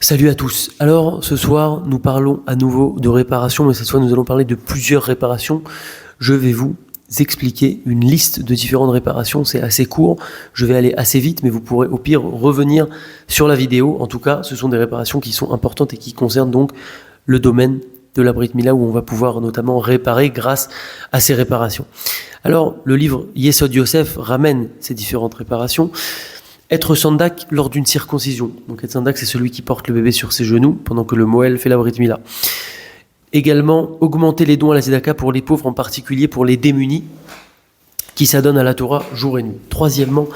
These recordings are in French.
Salut à tous. Alors ce soir nous parlons à nouveau de réparation, mais cette fois nous allons parler de plusieurs réparations. Je vais vous expliquer une liste de différentes réparations, c'est assez court, je vais aller assez vite, mais vous pourrez au pire revenir sur la vidéo. En tout cas, ce sont des réparations qui sont importantes et qui concernent donc le domaine de la Brit Mila, où on va pouvoir notamment réparer grâce à ces réparations. Alors le livre Yesod Yosef ramène ces différentes réparations. Être sandak lors d'une circoncision. Donc être sandak, c'est celui qui porte le bébé sur ses genoux pendant que le Moël fait la Brit Mila. Également, augmenter les dons à la Tzedaka pour les pauvres, en particulier pour les démunis, qui s'adonnent à la Torah jour et nuit. Troisièmement,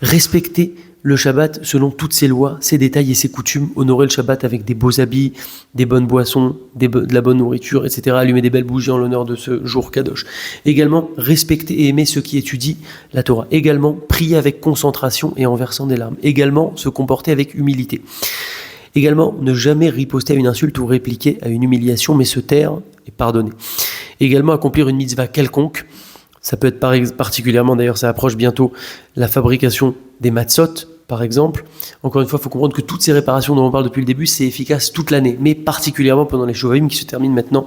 respecter le Shabbat selon toutes ses lois, ses détails et ses coutumes. Honorer le Shabbat avec des beaux habits, des bonnes boissons, de la bonne nourriture, etc. Allumer des belles bougies en l'honneur de ce jour Kadosh. Également, respecter et aimer ceux qui étudient la Torah. Également, prier avec concentration et en versant des larmes. Également, se comporter avec humilité. Également, ne jamais riposter à une insulte ou répliquer à une humiliation, mais se taire et pardonner. Également, accomplir une mitzvah quelconque. Ça peut être particulièrement, d'ailleurs ça approche bientôt, la fabrication des matzot, par exemple. Encore une fois, il faut comprendre que toutes ces réparations dont on parle depuis le début, c'est efficace toute l'année, mais particulièrement pendant les Shovavim qui se terminent maintenant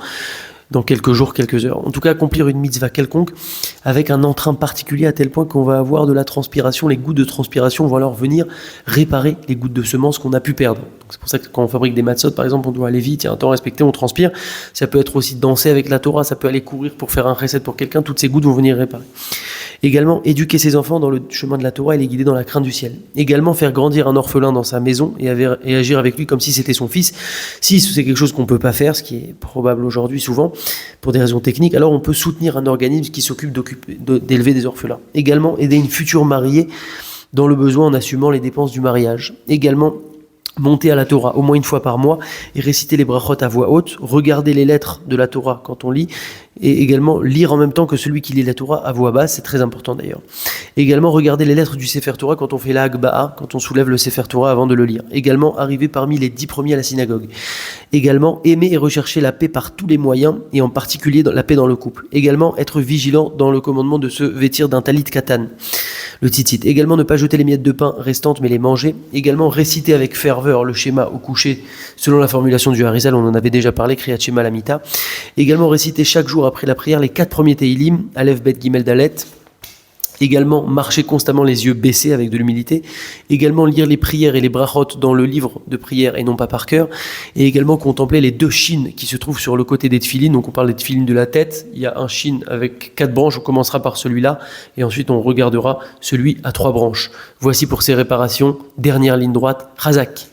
dans quelques jours, quelques heures. En tout cas, accomplir une mitzvah quelconque avec un entrain particulier à tel point qu'on va avoir de la transpiration, les gouttes de transpiration vont alors venir réparer les gouttes de semences qu'on a pu perdre. Donc, c'est pour ça que quand on fabrique des matzot, par exemple, on doit aller vite, il y a un temps respecté, on transpire. Ça peut être aussi danser avec la Torah, ça peut aller courir pour faire un recette pour quelqu'un, toutes ces gouttes vont venir réparer. Également, éduquer ses enfants dans le chemin de la Torah et les guider dans la crainte du ciel. Également, faire grandir un orphelin dans sa maison et agir avec lui comme si c'était son fils. Si c'est quelque chose qu'on ne peut pas faire, ce qui est probable aujourd'hui souvent, pour des raisons techniques, alors on peut soutenir un organisme qui s'occupe d'élever des orphelins. Également, aider une future mariée dans le besoin en assumant les dépenses du mariage. Également, monter à la Torah au moins une fois par mois et réciter les brachot à voix haute, regarder les lettres de la Torah quand on lit, et également lire en même temps que celui qui lit la Torah à voix basse, c'est très important d'ailleurs. Également regarder les lettres du Sefer Torah quand on fait la Hagba'a, quand on soulève le Sefer Torah avant de le lire. Également arriver parmi les 10 premiers à la synagogue. Également aimer et rechercher la paix par tous les moyens, et en particulier la paix dans le couple. Également être vigilant dans le commandement de se vêtir d'un talit katan, le tzitzit. Également ne pas jeter les miettes de pain restantes mais les manger. Également réciter avec ferveur le schéma au coucher selon la formulation du Harizal, on en avait déjà parlé, Kriyat Shema Lamita. Également réciter chaque jour après la prière les 4 premiers Teilim, Aleph, Bet, Gimel, Dalet. Également marcher constamment les yeux baissés avec de l'humilité. Également lire les prières et les brachot dans le livre de prière et non pas par cœur. Et également contempler les 2 chines qui se trouvent sur le côté des tefilines. Donc on parle des tefilines de la tête. Il y a un chine avec 4 branches. On commencera par celui-là et ensuite on regardera celui à 3 branches. Voici pour ces réparations. Dernière ligne droite. Razak.